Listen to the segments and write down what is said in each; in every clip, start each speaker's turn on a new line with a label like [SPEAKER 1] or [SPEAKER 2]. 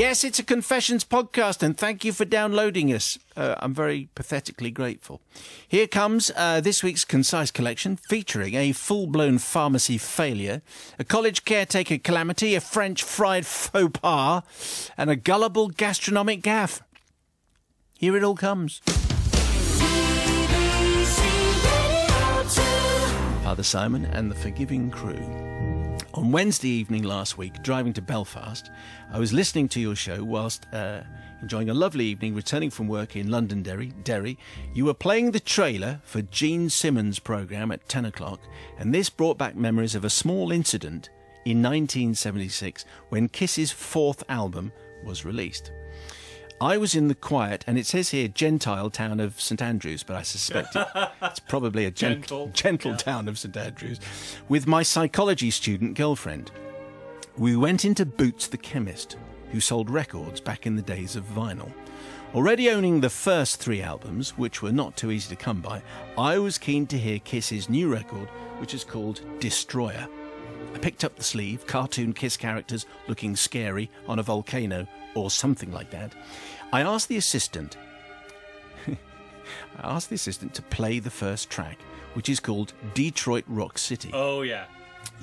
[SPEAKER 1] Yes, it's a Confessions podcast, and thank you for downloading us. I'm very pathetically grateful. Here comes this week's Concise Collection, featuring a full-blown pharmacy failure, a college caretaker calamity, a French fried faux pas, and a gullible gastronomic gaffe. Here it all comes. Father Simon and the Forgiving Crew. On Wednesday evening last week, driving to Belfast, I was listening to your show whilst enjoying a lovely evening returning from work in Londonderry. You were playing the trailer for Gene Simmons' programme at 10 o'clock, and this brought back memories of a small incident in 1976 when Kiss's fourth album was released. I was in the quiet, and it says here Gentile town of St Andrews, but I suspect it's probably a gentle town of St Andrews, with my psychology student girlfriend. We went into Boots the chemist, who sold records back in the days of vinyl. Already owning the first three albums, which were not too easy to come by, I was keen to hear Kiss's new record, which is called Destroyer. I picked up the sleeve, cartoon Kiss characters looking scary on a volcano, or something like that. I asked the assistant to play the first track, which is called Detroit Rock City.
[SPEAKER 2] Oh, yeah.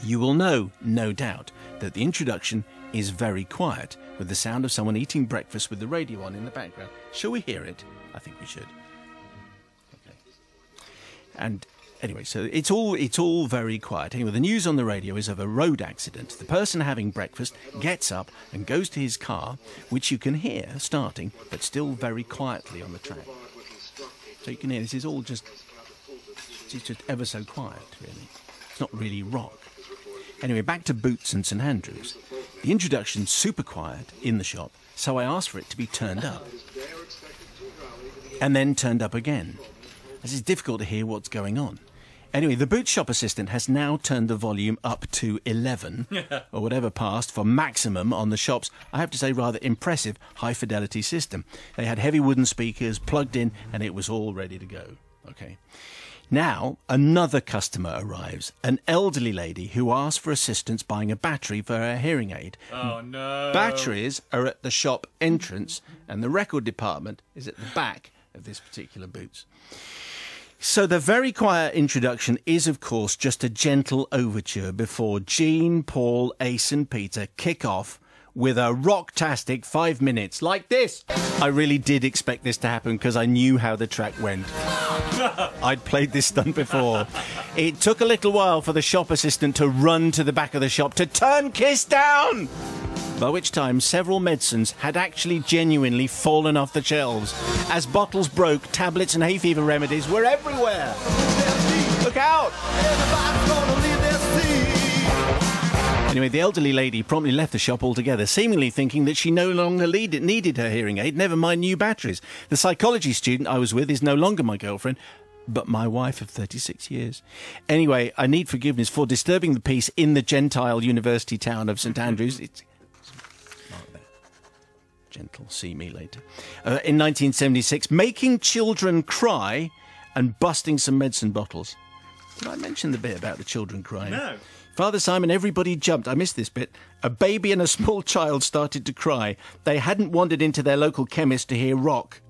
[SPEAKER 1] You will know, no doubt, that the introduction is very quiet, with the sound of someone eating breakfast with the radio on in the background. Shall we hear it? I think we should. Okay. And anyway, so it's all very quiet. Anyway, the news on the radio is of a road accident. The person having breakfast gets up and goes to his car, which you can hear starting, but still very quietly on the track. So you can hear this is all just ever so quiet, really. It's not really rock. Anyway, back to Boots and St Andrews. The introduction's super quiet in the shop, so I asked for it to be turned up. And then turned up again, as it's difficult to hear what's going on. Anyway, the boot shop assistant has now turned the volume up to 11, or whatever passed, for maximum on the shop's, I have to say, rather impressive high-fidelity system. They had heavy wooden speakers plugged in, and it was all ready to go. Okay. Now, another customer arrives, an elderly lady who asked for assistance buying a battery for her hearing aid.
[SPEAKER 2] Oh, no.
[SPEAKER 1] Batteries are at the shop entrance, and the record department is at the back of this particular Boots. So the very quiet introduction is, of course, just a gentle overture before Gene, Paul, Ace and Peter kick off with a rocktastic 5 minutes like this. I really did expect this to happen because I knew how the track went. I'd played this stunt before. It took a little while for the shop assistant to run to the back of the shop to turn Kiss down, by which time several medicines had actually genuinely fallen off the shelves. As bottles broke, tablets and hay fever remedies were everywhere. Look out! Anyway, the elderly lady promptly left the shop altogether, seemingly thinking that she no longer needed her hearing aid, never mind new batteries. The psychology student I was with is no longer my girlfriend, but my wife of 36 years. Anyway, I need forgiveness for disturbing the peace in the Gentile university town of St Andrews. It's gentle, see me later. In 1976, making children cry and busting some medicine bottles. Did I mention the bit about the children crying?
[SPEAKER 2] No.
[SPEAKER 1] Father Simon, everybody jumped. I missed this bit. A baby and a small child started to cry. They hadn't wandered into their local chemist to hear rock.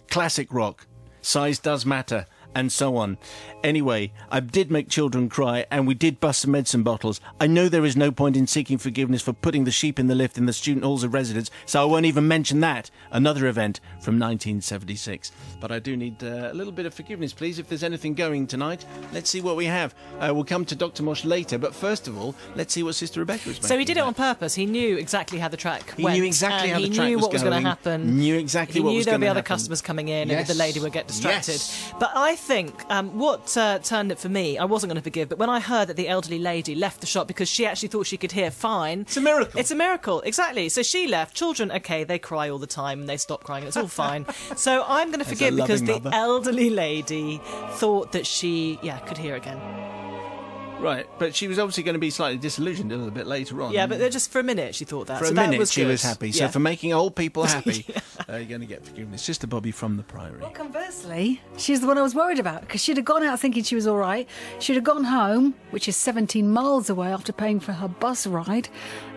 [SPEAKER 1] Classic rock. Size does matter. And so on. Anyway, I did make children cry, and we did bust some medicine bottles. I know there is no point in seeking forgiveness for putting the sheep in the lift in the student halls of residence, so I won't even mention that. Another event from 1976. But I do need a little bit of forgiveness, please, if there's anything going tonight. Let's see what we have. We'll come to Dr. Mosh later, but first of all, let's see what Sister Rebecca was making.
[SPEAKER 3] So he did it on purpose. He knew exactly how the track went.
[SPEAKER 1] He knew exactly how the track was going.
[SPEAKER 3] He knew what was going to happen.
[SPEAKER 1] Knew exactly what was going to happen.
[SPEAKER 3] He knew there'd be other customers coming in, and the lady would get distracted.
[SPEAKER 1] Yes.
[SPEAKER 3] But I think what turned it for me, I wasn't going to forgive, but when I heard that the elderly lady left the shop because she actually thought she could hear fine.
[SPEAKER 1] It's a miracle.
[SPEAKER 3] It's a miracle, exactly. So she left. Children, okay, they cry all the time and they stop crying and it's all fine. So I'm going to forgive because the elderly lady thought that she, could hear again.
[SPEAKER 1] Right, but she was obviously going to be slightly disillusioned a little bit later on.
[SPEAKER 3] Yeah, but just for a minute she thought that.
[SPEAKER 1] For
[SPEAKER 3] so
[SPEAKER 1] a
[SPEAKER 3] that
[SPEAKER 1] minute
[SPEAKER 3] was
[SPEAKER 1] she
[SPEAKER 3] good.
[SPEAKER 1] was happy. So
[SPEAKER 3] Yeah.
[SPEAKER 1] for making old people happy, you're going to get forgiveness. Sister Bobby from the Priory.
[SPEAKER 2] Well, conversely, she's the one I was worried about because she'd have gone out thinking she was all right. She'd have gone home, which is 17 miles away after paying for her bus ride,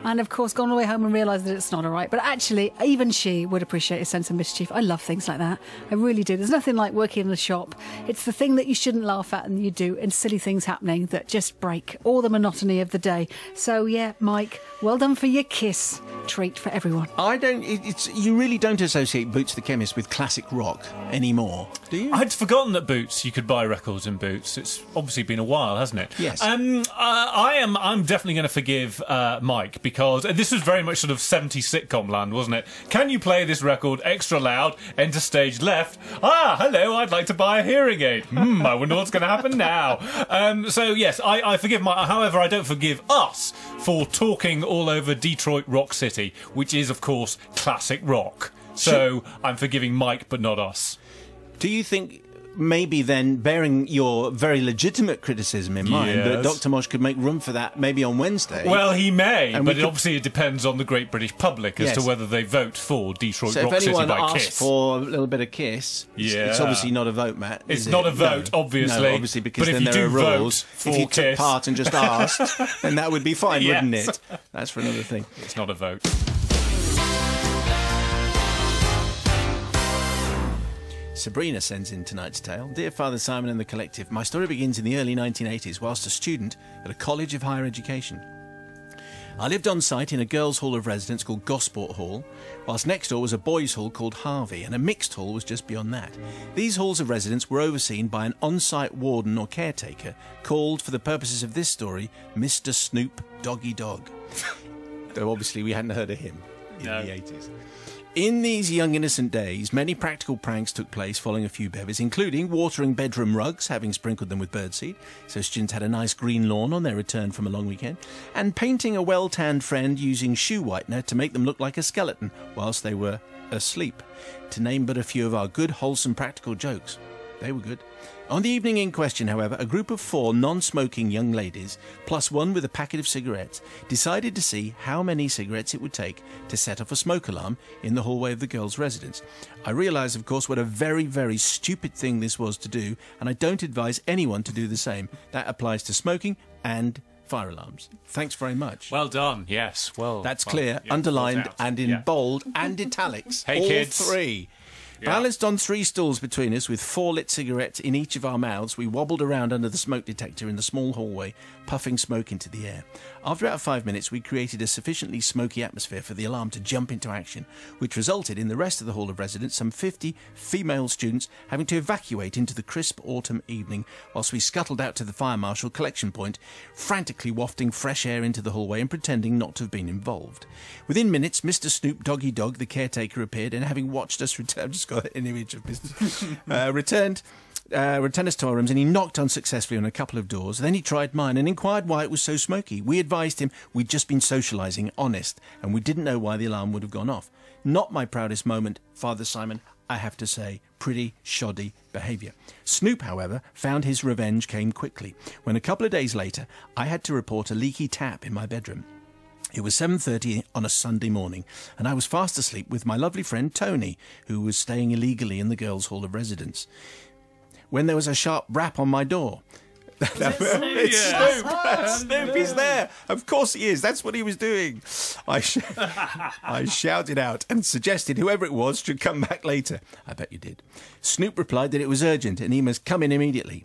[SPEAKER 2] and of course gone all the way home and realised that it's not all right. But actually, even she would appreciate a sense of mischief. I love things like that. I really do. There's nothing like working in the shop. It's the thing that you shouldn't laugh at and you do, and silly things happening that just break all the monotony of the day. So yeah, Mike, well done for your kiss. Treat for everyone.
[SPEAKER 1] I don't. You really don't associate Boots the Chemist with classic rock anymore, do you?
[SPEAKER 4] I'd forgotten that Boots, you could buy records in Boots. It's obviously been a while, hasn't it?
[SPEAKER 1] Yes.
[SPEAKER 4] I'm definitely going to forgive Mike because this was very much sort of 70s sitcom land, wasn't it? Can you play this record extra loud? Enter stage left. Ah, hello, I'd like to buy a hearing aid. I wonder what's going to happen now. So yes, I forgive Mike. However, I don't forgive us for talking all over Detroit Rock City, which is, of course, classic rock. So I'm forgiving Mike, but not us.
[SPEAKER 1] Do you think maybe then, bearing your very legitimate criticism in mind, that
[SPEAKER 4] Yes.
[SPEAKER 1] Dr. Mosh could make room for that maybe on Wednesday?
[SPEAKER 4] Well, he may,
[SPEAKER 1] And
[SPEAKER 4] but
[SPEAKER 1] we could-
[SPEAKER 4] obviously it depends on the Great British public as
[SPEAKER 1] Yes.
[SPEAKER 4] to whether they vote for Detroit
[SPEAKER 1] so
[SPEAKER 4] Rock
[SPEAKER 1] if
[SPEAKER 4] City
[SPEAKER 1] anyone
[SPEAKER 4] by
[SPEAKER 1] asks
[SPEAKER 4] Kiss.
[SPEAKER 1] for a little bit of Kiss, it's
[SPEAKER 4] Yeah.
[SPEAKER 1] obviously not a vote, Matt.
[SPEAKER 4] It's
[SPEAKER 1] is
[SPEAKER 4] not
[SPEAKER 1] it?
[SPEAKER 4] a vote,
[SPEAKER 1] No.
[SPEAKER 4] obviously.
[SPEAKER 1] No, obviously, because
[SPEAKER 4] But if
[SPEAKER 1] then
[SPEAKER 4] you
[SPEAKER 1] there are
[SPEAKER 4] do vote
[SPEAKER 1] rules.
[SPEAKER 4] for
[SPEAKER 1] If you took
[SPEAKER 4] Kiss-
[SPEAKER 1] part and just asked, then that would be fine, wouldn't
[SPEAKER 4] Yes.
[SPEAKER 1] it? That's for another thing.
[SPEAKER 4] It's not a vote.
[SPEAKER 1] Sabrina sends in tonight's tale. Dear Father Simon and the Collective, my story begins in the early 1980s whilst a student at a college of higher education. I lived on site in a girls' hall of residence called Gosport Hall, whilst next door was a boys' hall called Harvey, and a mixed hall was just beyond that. These halls of residence were overseen by an on-site warden or caretaker called, for the purposes of this story, Mr. Snoop Doggy Dog. Though obviously we hadn't heard of him in
[SPEAKER 4] No.
[SPEAKER 1] the 80s. In these young innocent days, many practical pranks took place following a few bevies, including watering bedroom rugs, having sprinkled them with birdseed, so students had a nice green lawn on their return from a long weekend, and painting a well-tanned friend using shoe whitener to make them look like a skeleton whilst they were asleep, to name but a few of our good, wholesome, practical jokes. They were good. On the evening in question, however, a group of 4 non-smoking young ladies, plus one with a packet of cigarettes, decided to see how many cigarettes it would take to set off a smoke alarm in the hallway of the girls' residence. I realise, of course, what a very, very stupid thing this was to do, and I don't advise anyone to do the same. That applies to smoking and fire alarms. Thanks very much.
[SPEAKER 4] Well done, yes. Well,
[SPEAKER 1] That's
[SPEAKER 4] well,
[SPEAKER 1] clear,
[SPEAKER 4] yeah,
[SPEAKER 1] underlined,
[SPEAKER 4] out.
[SPEAKER 1] and in
[SPEAKER 4] Yeah.
[SPEAKER 1] bold and italics.
[SPEAKER 4] Hey,
[SPEAKER 1] all
[SPEAKER 4] kids.
[SPEAKER 1] 3.
[SPEAKER 4] Yeah.
[SPEAKER 1] Balanced on 3 stools between us with 4 lit cigarettes in each of our mouths, we wobbled around under the smoke detector in the small hallway, puffing smoke into the air. After about 5 minutes, we created a sufficiently smoky atmosphere for the alarm to jump into action, which resulted in the rest of the hall of residence, some 50 female students, having to evacuate into the crisp autumn evening, whilst we scuttled out to the fire marshal collection point, frantically wafting fresh air into the hallway and pretending not to have been involved. Within minutes, Mr. Snoop Doggy Dog, the caretaker, appeared, and having watched us return, I've just got an image of Mr. returned us to our rooms, and he knocked unsuccessfully on a couple of doors. Then he tried mine and inquired why it was so smoky. We advised him we'd just been socialising, honest, and we didn't know why the alarm would have gone off. Not my proudest moment, Father Simon, I have to say. Pretty shoddy behaviour. Snoop, however, found his revenge came quickly, when a couple of days later I had to report a leaky tap in my bedroom. It was 7:30 on a Sunday morning, and I was fast asleep with my lovely friend Tony, who was staying illegally in the girls' hall of residence, when there was a sharp rap on my door. It's Snoop! Snoop is there! Of course he is. That's what he was doing. I shouted out and suggested whoever it was should come back later. I bet you did. Snoop replied that it was urgent and he must come in immediately.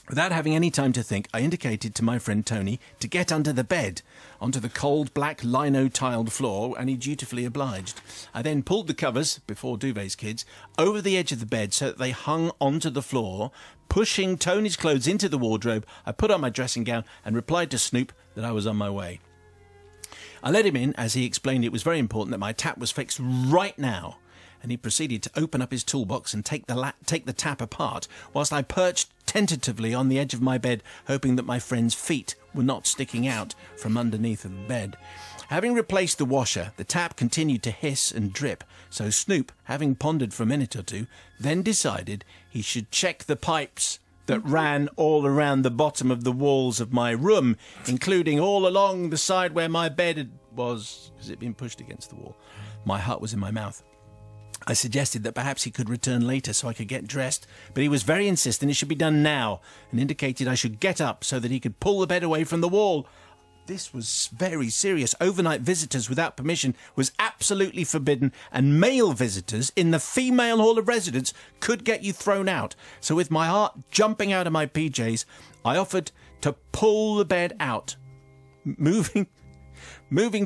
[SPEAKER 1] Without having any time to think, I indicated to my friend Tony to get under the bed, onto the cold black lino-tiled floor, and he dutifully obliged. I then pulled the covers, before duvets, kids, over the edge of the bed so that they hung onto the floor. Pushing Tony's clothes into the wardrobe, I put on my dressing gown and replied to Snoop that I was on my way. I let him in as he explained it was very important that my tap was fixed right now, and he proceeded to open up his toolbox and take the tap apart, whilst I perched tentatively on the edge of my bed, hoping that my friend's feet were not sticking out from underneath of the bed. Having replaced the washer, the tap continued to hiss and drip, so Snoop, having pondered for a minute or two, then decided he should check the pipes that ran all around the bottom of the walls of my room, including all along the side where my bed was, because it had been pushed against the wall. My heart was in my mouth. I suggested that perhaps he could return later so I could get dressed, but he was very insistent it should be done now, and indicated I should get up so that he could pull the bed away from the wall. This was very serious. Overnight visitors without permission was absolutely forbidden, and male visitors in the female hall of residence could get you thrown out. So with my heart jumping out of my PJs, I offered to pull the bed out, moving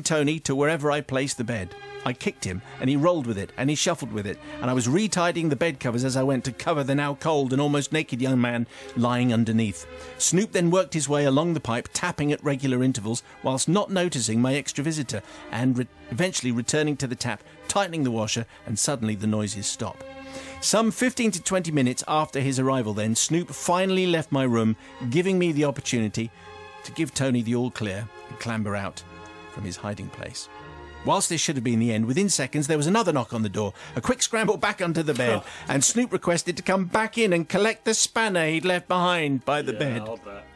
[SPEAKER 1] Tony to wherever I placed the bed. I kicked him, and he rolled with it, and he shuffled with it, and I was retidying the bed covers as I went to cover the now cold and almost naked young man lying underneath. Snoop then worked his way along the pipe, tapping at regular intervals, whilst not noticing my extra visitor, and eventually returning to the tap, tightening the washer, and suddenly the noises stop. Some 15 to 20 minutes after his arrival then, Snoop finally left my room, giving me the opportunity to give Tony the all clear and clamber out from his hiding place. Whilst this should have been the end, within seconds there was another knock on the door, a quick scramble back under the bed, and Snoop requested to come back in and collect the spanner he'd left behind by the bed.
[SPEAKER 4] I'll bet.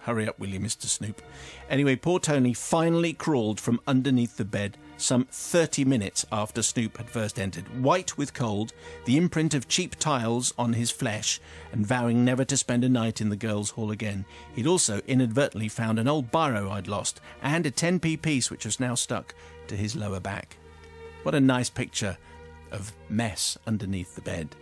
[SPEAKER 1] Hurry up, will you, Mr. Snoop? Anyway, poor Tony finally crawled from underneath the bed some 30 minutes after Snoop had first entered, white with cold, the imprint of cheap tiles on his flesh, and vowing never to spend a night in the girls' hall again. He'd also inadvertently found an old biro I'd lost, and a 10p piece which was now stuck to his lower back. What a nice picture of mess underneath the bed.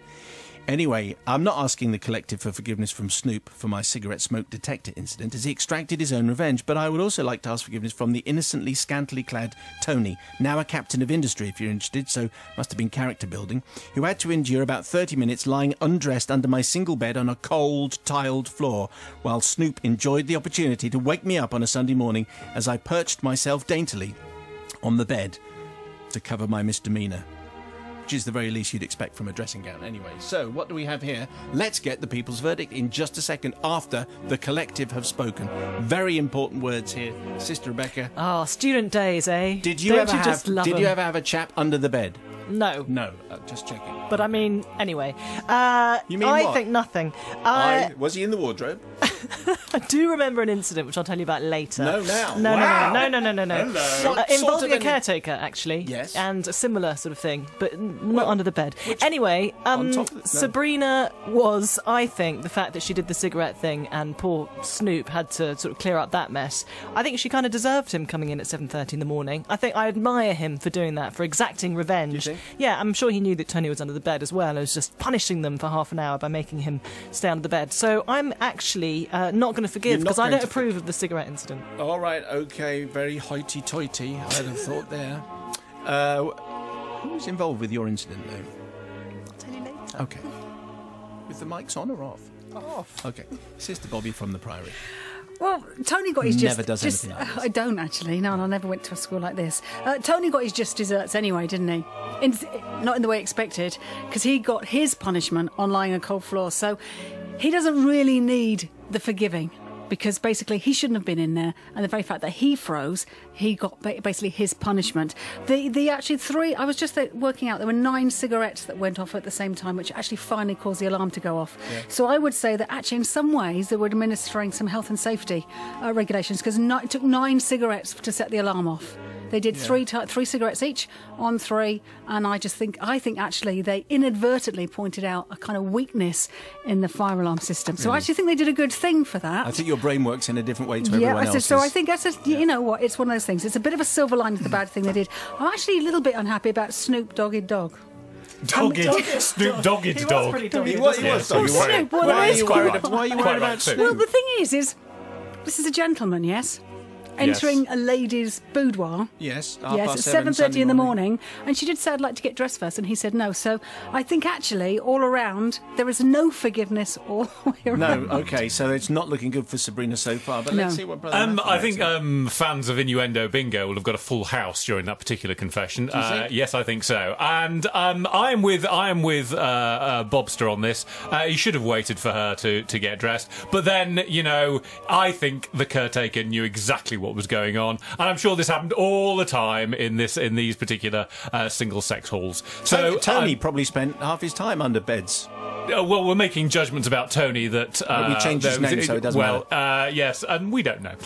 [SPEAKER 1] Anyway, I'm not asking the collective for forgiveness from Snoop for my cigarette smoke detector incident, as he extracted his own revenge, but I would also like to ask forgiveness from the innocently scantily clad Tony, now a captain of industry if you're interested, so must have been character building, who had to endure about 30 minutes lying undressed under my single bed on a cold, tiled floor, while Snoop enjoyed the opportunity to wake me up on a Sunday morning as I perched myself daintily on the bed to cover my misdemeanour. Which is the very least you'd expect from a dressing gown anyway. So, what do we have here? Let's get the people's verdict in just a second after the collective have spoken. Very important words here. Sister Rebecca.
[SPEAKER 3] Oh, student days, eh?
[SPEAKER 1] Did you ever have a chap under the bed?
[SPEAKER 3] No.
[SPEAKER 1] No, just checking.
[SPEAKER 3] But I mean, anyway.
[SPEAKER 1] You mean
[SPEAKER 3] I
[SPEAKER 1] what?
[SPEAKER 3] think nothing.
[SPEAKER 1] Was he in the wardrobe?
[SPEAKER 3] I do remember an incident which I'll tell you about later.
[SPEAKER 1] No, now.
[SPEAKER 3] No,
[SPEAKER 1] Wow.
[SPEAKER 3] no.
[SPEAKER 1] Hello.
[SPEAKER 3] Involving a caretaker, actually.
[SPEAKER 1] Yes.
[SPEAKER 3] And a similar sort of thing, but not under the bed. Anyway,
[SPEAKER 1] on top of no.
[SPEAKER 3] Sabrina was, I think, the fact that she did the cigarette thing and poor Snoop had to sort of clear up that mess. I think she kind of deserved him coming in at 7:30 in the morning. I think I admire him for doing that, for exacting revenge.
[SPEAKER 1] Do you think?
[SPEAKER 3] Yeah, I'm sure he knew that Tony was under the bed as well and was just punishing them for half an hour by making him stay under the bed. So I'm actually not going to forgive because I don't approve of the cigarette incident.
[SPEAKER 1] All right, okay, very hoity-toity, I'd have thought there. Who was involved with your incident, though?
[SPEAKER 3] I'll tell you later.
[SPEAKER 1] Okay. With the mics on or off?
[SPEAKER 3] Off.
[SPEAKER 1] Okay. Sister Bobby from the Priory.
[SPEAKER 2] Well, Tony got his
[SPEAKER 1] Never does anything like this.
[SPEAKER 2] I don't actually. No, I never went to a school like this. Tony got his just desserts anyway, didn't he? Not in the way expected, because he got his punishment on lying on a cold floor. So he doesn't really need the forgiving, because basically he shouldn't have been in there, and the very fact that he froze, he got basically his punishment. The actually three, I was just working out, there were 9 cigarettes that went off at the same time, which actually finally caused the alarm to go off. Yeah. So I would say that actually in some ways they were administering some health and safety regulations, because it took 9 cigarettes to set the alarm off. They did 3 cigarettes each on 3, and I think actually they inadvertently pointed out a kind of weakness in the fire alarm system. So I actually think they did a good thing for that.
[SPEAKER 1] I think your brain works in a different way to everyone else's.
[SPEAKER 2] So I think you know what, it's one of those things. It's a bit of a silver lining to the bad thing they did. I'm actually a little bit unhappy about Snoop Dogged Dog.
[SPEAKER 4] Snoop Dogged
[SPEAKER 3] He
[SPEAKER 4] Dog.
[SPEAKER 3] was pretty dogged.
[SPEAKER 1] He was
[SPEAKER 3] wasn't he?
[SPEAKER 1] doggy. Why are you worried about Snoop?
[SPEAKER 2] Well, the thing is this is a gentleman, yes? Entering a lady's boudoir.
[SPEAKER 1] Yes,
[SPEAKER 2] at 7:30 in the morning, and she did say, "I'd like to get dressed first," and he said no. So I think actually, all around, there is no forgiveness all the way around.
[SPEAKER 1] No, okay, so it's not looking good for Sabrina so far, but let's see what Brother Matthew
[SPEAKER 4] I think
[SPEAKER 1] has.
[SPEAKER 4] fans of Innuendo Bingo will have got a full house during that particular confession.
[SPEAKER 1] Do you think?
[SPEAKER 4] Yes, I think so. And I am with Bobster on this. He should have waited for her to get dressed. But then, I think the caretaker knew exactly what was going on, and I'm sure this happened all the time in these particular single-sex halls.
[SPEAKER 1] So Tony probably spent half his time under beds.
[SPEAKER 4] well, we're making judgments about Tony that...
[SPEAKER 1] we changed his name, so it doesn't
[SPEAKER 4] matter. Yes, and we don't know.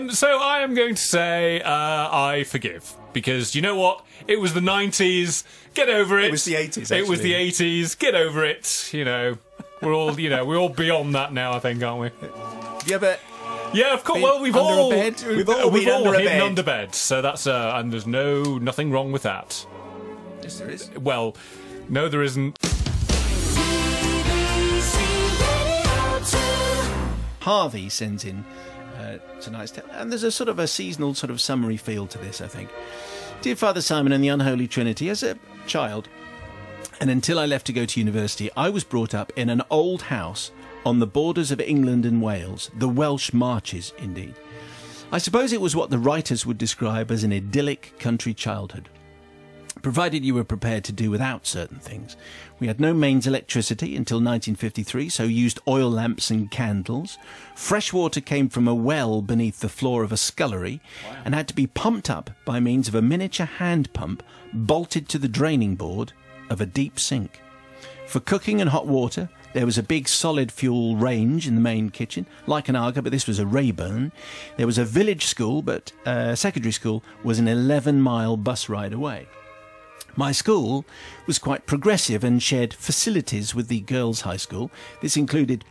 [SPEAKER 4] So I am going to say I forgive. Because you know what? It was the 90s. Get over it.
[SPEAKER 1] It was the 80s, actually.
[SPEAKER 4] It was the 80s. Get over it. We're all, we're all beyond that now, I think, aren't we?
[SPEAKER 1] Yeah, but...
[SPEAKER 4] Yeah, of course. Well, we've
[SPEAKER 1] under
[SPEAKER 4] all...
[SPEAKER 1] a bed?
[SPEAKER 4] We've all
[SPEAKER 1] under a
[SPEAKER 4] hidden
[SPEAKER 1] bed.
[SPEAKER 4] under bed. So that's... and there's nothing wrong with that.
[SPEAKER 1] Yes, there is.
[SPEAKER 4] Well, no, there isn't.
[SPEAKER 1] Harvey sends in tonight's tale, and there's a sort of a seasonal sort of summary feel to this, I think. Dear Father Simon and the Unholy Trinity, as a child, and until I left to go to university, I was brought up in an old house on the borders of England and Wales, the Welsh Marches, indeed. I suppose it was what the writers would describe as an idyllic country childhood, provided you were prepared to do without certain things. We had no mains electricity until 1953, so used oil lamps and candles. Fresh water came from a well beneath the floor of a scullery and had to be pumped up by means of a miniature hand pump bolted to the draining board of a deep sink. For cooking and hot water, there was a big solid fuel range in the main kitchen, like an Arga, but this was a Rayburn. There was a village school, but secondary school was an 11-mile bus ride away. My school was quite progressive and shared facilities with the girls' high school. This included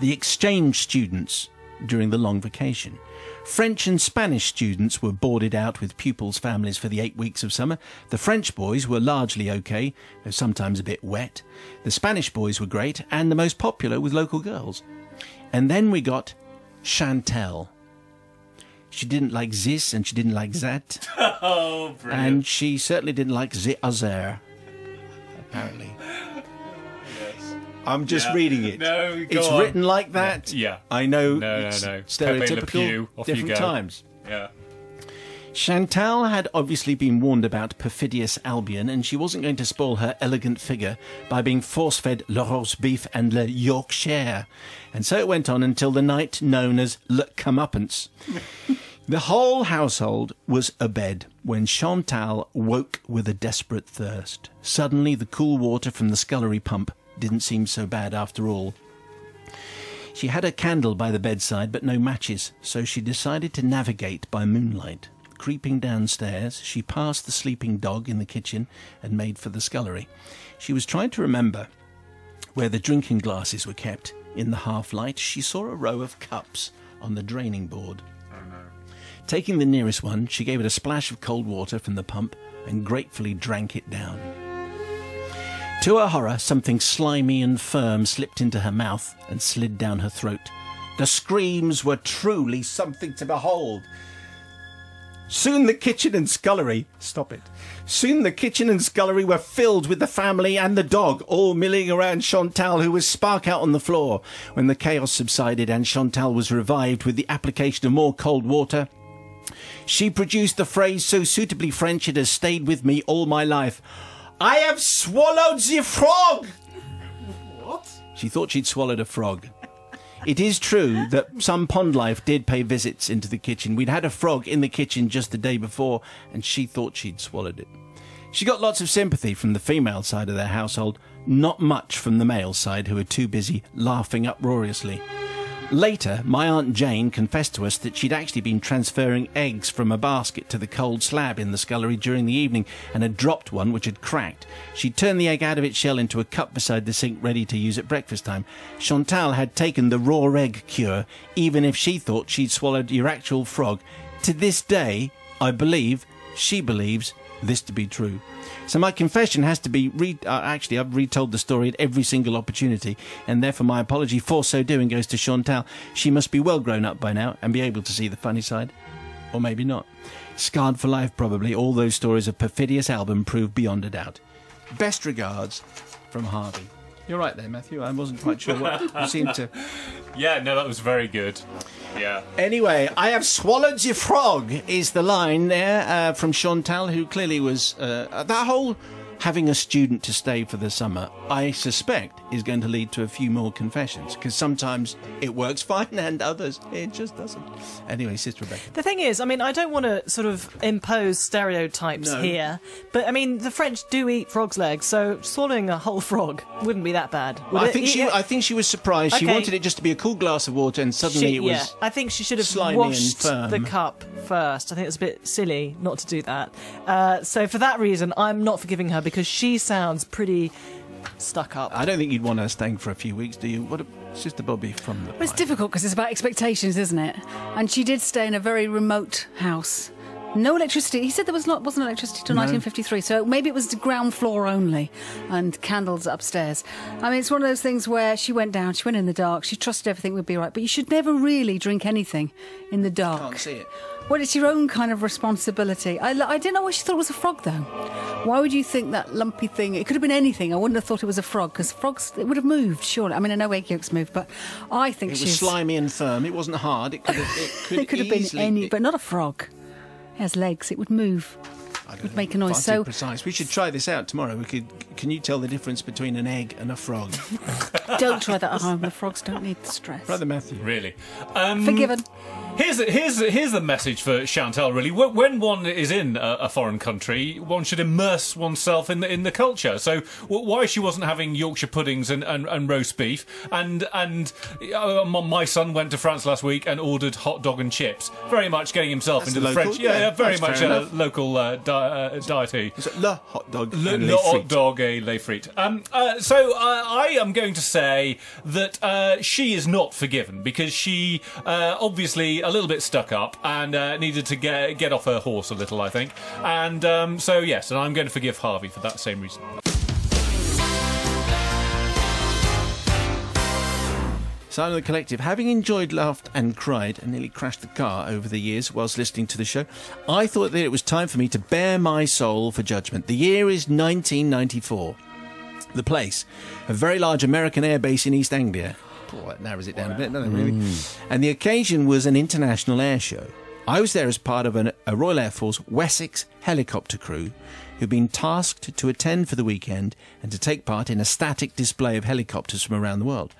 [SPEAKER 1] the exchange students during the long vacation. French and Spanish students were boarded out with pupils' families for the 8 weeks of summer. The French boys were largely okay, though sometimes a bit wet. The Spanish boys were great and the most popular with local girls. And then we got Chantal. She didn't like this and she didn't like that.
[SPEAKER 4] Oh, brilliant.
[SPEAKER 1] And she certainly didn't like the other, apparently.
[SPEAKER 4] Yes.
[SPEAKER 1] I'm just reading it.
[SPEAKER 4] No, go
[SPEAKER 1] it's
[SPEAKER 4] on.
[SPEAKER 1] written like that.
[SPEAKER 4] Yeah.
[SPEAKER 1] I know.
[SPEAKER 4] No.
[SPEAKER 1] It's
[SPEAKER 4] Pepe Le
[SPEAKER 1] stereotypical.
[SPEAKER 4] Pew, off you
[SPEAKER 1] Different
[SPEAKER 4] go.
[SPEAKER 1] times.
[SPEAKER 4] Yeah.
[SPEAKER 1] Chantal had obviously been warned about perfidious Albion, and she wasn't going to spoil her elegant figure by being force-fed le roast beef and le Yorkshire. And so it went on until the night known as le comeuppance. The whole household was abed when Chantal woke with a desperate thirst. Suddenly the cool water from the scullery pump didn't seem so bad after all. She had a candle by the bedside but no matches, so she decided to navigate by moonlight. Creeping downstairs, she passed the sleeping dog in the kitchen and made for the scullery. She was trying to remember where the drinking glasses were kept. In the half-light, she saw a row of cups on the draining board. Taking the nearest one, she gave it a splash of cold water from the pump and gratefully drank it down. To her horror, something slimy and firm slipped into her mouth and slid down her throat. The screams were truly something to behold. Soon the kitchen and scullery... Stop it. Soon the kitchen and scullery were filled with the family and the dog, all milling around Chantal, who was spark out on the floor. When the chaos subsided and Chantal was revived with the application of more cold water, she produced the phrase so suitably French it has stayed with me all my life. I have swallowed the frog!
[SPEAKER 4] What?
[SPEAKER 1] She thought she'd swallowed a frog. It is true that some pond life did pay visits into the kitchen. We'd had a frog in the kitchen just the day before, and she thought she'd swallowed it. She got lots of sympathy from the female side of their household, not much from the male side, who were too busy laughing uproariously. Later, my Aunt Jane confessed to us that she'd actually been transferring eggs from a basket to the cold slab in the scullery during the evening and had dropped one which had cracked. She'd turned the egg out of its shell into a cup beside the sink ready to use at breakfast time. Chantal had taken the raw egg cure, even if she thought she'd swallowed your actual frog. To this day, I believe, she believes this to be true. So my confession has to be actually, I've retold the story at every single opportunity, and therefore my apology for so doing goes to Chantal. She must be well grown up by now and be able to see the funny side. Or maybe not. Scarred for life, probably. All those stories of perfidious Albion prove beyond a doubt. Best regards from Harvey. You're right there, Matthew. I wasn't quite sure what you seemed to...
[SPEAKER 4] Yeah, no, that was very good. Yeah.
[SPEAKER 1] Anyway, I have swallowed the frog is the line there from Chantal, who clearly was... that whole having a student to stay for the summer, I suspect, is going to lead to a few more confessions, because sometimes it works fine and others it just doesn't. Anyway, Sister Rebecca.
[SPEAKER 3] The thing is, I mean, I don't want to sort of impose stereotypes here, but I mean, the French do eat frog's legs, so swallowing a whole frog wouldn't be that bad.
[SPEAKER 1] I think she was surprised. She wanted it just to be a cool glass of water, and suddenly it was.
[SPEAKER 3] Yeah, I think she should have
[SPEAKER 1] slimy
[SPEAKER 3] washed
[SPEAKER 1] and firm.
[SPEAKER 3] the cup first. I think it's a bit silly not to do that. So for that reason, I'm not forgiving her, because she sounds pretty stuck up.
[SPEAKER 1] I don't think you'd want her staying for a few weeks, do you? What, Sister Bobby from the.
[SPEAKER 2] Well, it's difficult because it's about expectations, isn't it? And she did stay in a very remote house. No electricity. He said there wasn't electricity till 1953, so maybe it was the ground floor only and candles upstairs. I mean, it's one of those things where she went in the dark, she trusted everything would be right, but you should never really drink anything in the dark.
[SPEAKER 1] Can't see it.
[SPEAKER 2] Well, it's your own kind of responsibility. I didn't know why she thought it was a frog, though. Why would you think that lumpy thing? It could have been anything. I wouldn't have thought it was a frog, because frogs, it would have moved, surely. I mean, I know egg yolks move, but I think
[SPEAKER 1] it was slimy and firm. It wasn't hard. It could have
[SPEAKER 2] been any, but not a frog. It has legs. It would move. It would make a noise.
[SPEAKER 1] So precise. We should try this out tomorrow. Can you tell the difference between an egg and a frog?
[SPEAKER 2] Don't try that at home. The frogs don't need the stress.
[SPEAKER 1] Brother Matthew.
[SPEAKER 4] Really?
[SPEAKER 2] Forgiven.
[SPEAKER 4] Here's the message for Chantal, really. When one is in a foreign country, one should immerse oneself in the culture. So why she wasn't having Yorkshire puddings and roast beef, and my son went to France last week and ordered hot dog and chips. Very much getting himself into the French. Yeah, very much a local dietary.
[SPEAKER 1] Is it le hot dog?
[SPEAKER 4] Le hot dog et les frites. So I am going to say that she is not forgiven, because she obviously a little bit stuck up and needed to get off her horse a little, I think. And so yes, and I'm going to forgive Harvey for that same reason.
[SPEAKER 1] Simon the Collective, having enjoyed, laughed and cried and nearly crashed the car over the years whilst listening to the show, I thought that it was time for me to bare my soul for judgment. The year is 1994. The place, a very large American airbase in East Anglia. Oh, that narrows it down a bit, doesn't it, really? And the occasion was an international air show. I was there as part of a Royal Air Force Wessex helicopter crew who'd been tasked to attend for the weekend and to take part in a static display of helicopters from around the world.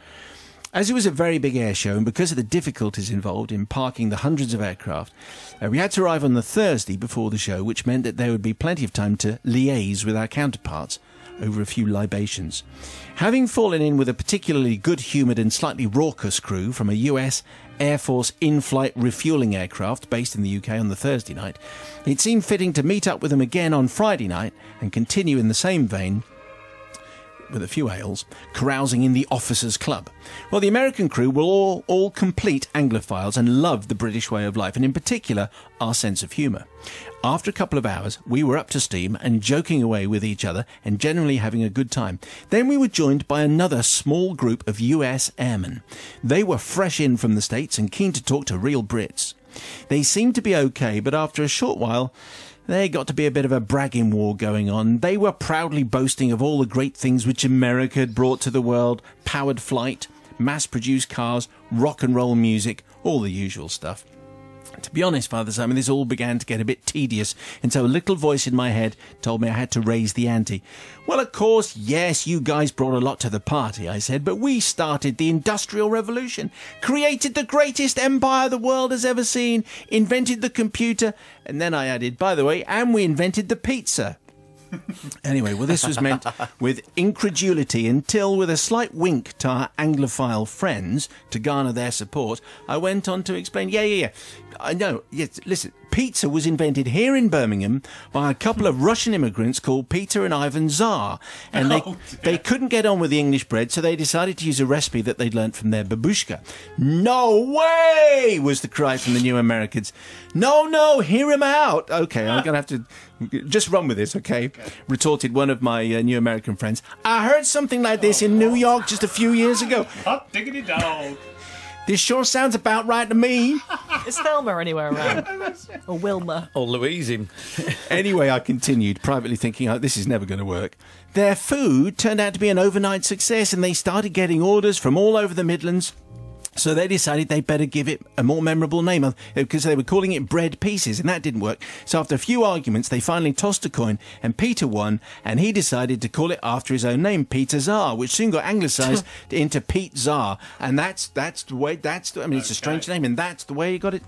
[SPEAKER 1] As it was a very big air show, and because of the difficulties involved in parking the hundreds of aircraft, we had to arrive on the Thursday before the show, which meant that there would be plenty of time to liaise with our counterparts over a few libations. Having fallen in with a particularly good-humoured and slightly raucous crew from a US Air Force in-flight refuelling aircraft based in the UK on the Thursday night, it seemed fitting to meet up with them again on Friday night and continue in the same vein, with a few ales, carousing in the Officers' Club. Well, the American crew were all complete Anglophiles and loved the British way of life, and in particular, our sense of humour. After a couple of hours, we were up to steam and joking away with each other and generally having a good time. Then we were joined by another small group of US airmen. They were fresh in from the States and keen to talk to real Brits. They seemed to be okay, but after a short while, there got to be a bit of a bragging war going on. They were proudly boasting of all the great things which America had brought to the world: powered flight, mass-produced cars, rock and roll music, all the usual stuff. To be honest, Father Simon, this all began to get a bit tedious, and so a little voice in my head told me I had to raise the ante. Well, of course, yes, you guys brought a lot to the party, I said, but we started the Industrial Revolution, created the greatest empire the world has ever seen, invented the computer, and then I added, by the way, and we invented the pizza. Anyway, well, this was meant with incredulity until, with a slight wink to our Anglophile friends to garner their support, I went on to explain, yeah. I know, yes, listen, pizza was invented here in Birmingham by a couple of Russian immigrants called Peter and Ivan Tsar, and they couldn't get on with the English bread, so they decided to use a recipe that they'd learnt from their babushka. No way, was the cry from the new Americans. No, hear him out. Okay, I'm going to have to just run with this, okay? Retorted one of my new American friends. I heard something like this in New York just a few years ago.
[SPEAKER 4] Hot diggity dog.
[SPEAKER 1] This sure sounds about right to me.
[SPEAKER 3] Is Thelma anywhere around? Or Wilma?
[SPEAKER 5] Or Louise him.
[SPEAKER 1] Anyway, I continued, privately thinking, oh, this is never going to work. Their food turned out to be an overnight success, and they started getting orders from all over the Midlands. So they decided they'd better give it a more memorable name because they were calling it Bread Pieces, and that didn't work. So after a few arguments, they finally tossed a coin, and Peter won, and he decided to call it after his own name, Peter Tsar, which soon got anglicised into Pete Tsar, and that's the way. It's a strange name, and that's the way he got it.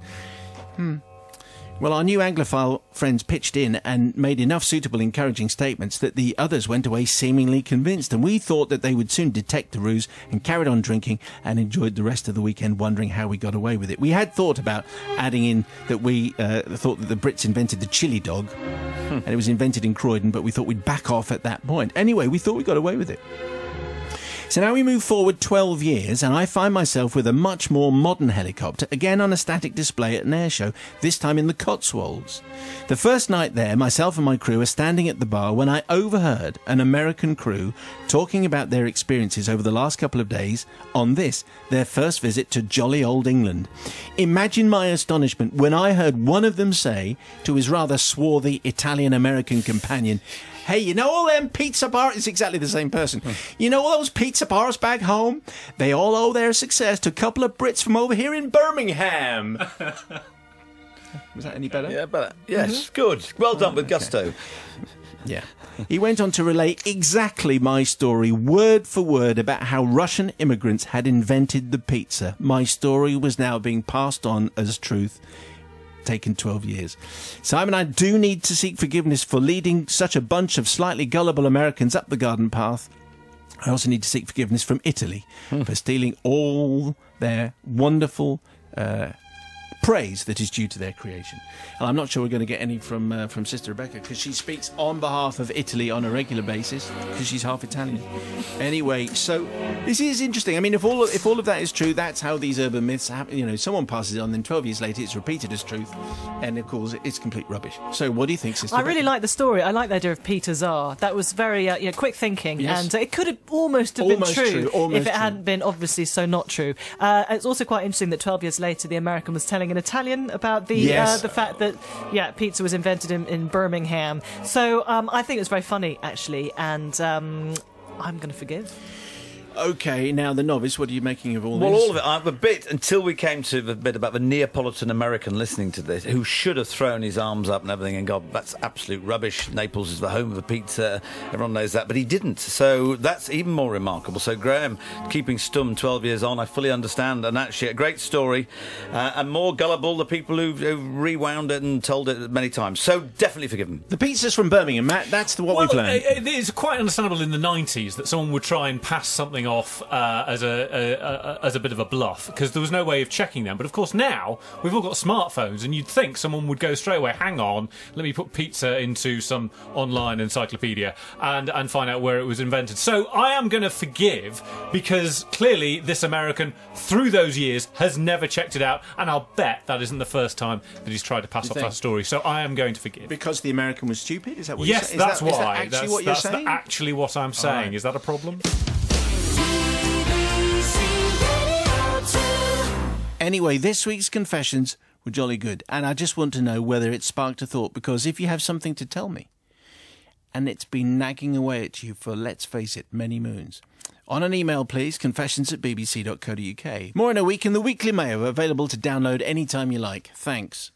[SPEAKER 1] Well, our new Anglophile friends pitched in and made enough suitable, encouraging statements that the others went away seemingly convinced, and we thought that they would soon detect the ruse and carried on drinking and enjoyed the rest of the weekend wondering how we got away with it. We had thought about adding in that we thought that the Brits invented the chili dog, and it was invented in Croydon, but we thought we'd back off at that point. Anyway, we thought we got away with it. So now we move forward 12 years, and I find myself with a much more modern helicopter, again on a static display at an air show, this time in the Cotswolds. The first night there, myself and my crew were standing at the bar when I overheard an American crew talking about their experiences over the last couple of days on this, their first visit to jolly old England. Imagine my astonishment when I heard one of them say to his rather swarthy Italian-American companion, "Hey, you know all them pizza bars?" It's exactly the same person. You know all those pizza bars back home? They all owe their success to a couple of Brits from over here in Birmingham. Was that any better?
[SPEAKER 5] Yeah, better. Yes, good. Well done with gusto.
[SPEAKER 1] Yeah. He went on to relate exactly my story, word for word, about how Russian immigrants had invented the pizza. My story was now being passed on as truth. Taken 12 years. Simon, I do need to seek forgiveness for leading such a bunch of slightly gullible Americans up the garden path. I also need to seek forgiveness from Italy for stealing all their wonderful praise that is due to their creation. And I'm not sure we're going to get any from Sister Rebecca, because she speaks on behalf of Italy on a regular basis, because she's half Italian. Anyway, so this is interesting. I mean, if all of that is true, that's how these urban myths happen. You know, someone passes it on, then 12 years later it's repeated as truth, and of course it's complete rubbish. So what do you think, Sister Rebecca?
[SPEAKER 3] I really like the story. I like the idea of Peter Tsar. That was very quick thinking,
[SPEAKER 1] yes.
[SPEAKER 3] And it could have almost been true
[SPEAKER 1] almost
[SPEAKER 3] if it hadn't been obviously so not true. It's also quite interesting that 12 years later the American was telling an Italian about the fact that pizza was invented in Birmingham. So I think it was very funny actually, and I'm going to forgive.
[SPEAKER 1] Okay, now the novice, what are you making of all this?
[SPEAKER 5] Well, all of it. I'm a bit, until we came to the bit about the Neapolitan American listening to this, who should have thrown his arms up and everything and gone, that's absolute rubbish. Naples is the home of the pizza. Everyone knows that. But he didn't. So that's even more remarkable. So Graham, keeping stum 12 years on, I fully understand. And actually, a great story. And more gullible, the people who rewound it and told it many times. So definitely forgive him.
[SPEAKER 1] The pizza's from Birmingham, Matt. That's what we've learned.
[SPEAKER 4] It is quite understandable in the 90s that someone would try and pass something off as a bit of a bluff, because there was no way of checking them. But of course now we've all got smartphones, and you'd think someone would go straight away, hang on, let me put pizza into some online encyclopedia and find out where it was invented. So I am going to forgive, because clearly this American through those years has never checked it out, and I'll bet that isn't the first time that he's tried to pass off that story. So I am going to forgive.
[SPEAKER 1] Because the American was stupid? Is that what
[SPEAKER 4] yes,
[SPEAKER 1] you're saying?
[SPEAKER 4] That's why.
[SPEAKER 1] Is that actually what you're saying?
[SPEAKER 4] That's actually what I'm saying.
[SPEAKER 1] Right.
[SPEAKER 4] Is that a problem?
[SPEAKER 1] Anyway, this week's confessions were jolly good, and I just want to know whether it sparked a thought, because if you have something to tell me, and it's been nagging away at you for, let's face it, many moons, on an email please, confessions@bbc.co.uk. More in a week in the Weekly Mayo, available to download anytime you like. Thanks.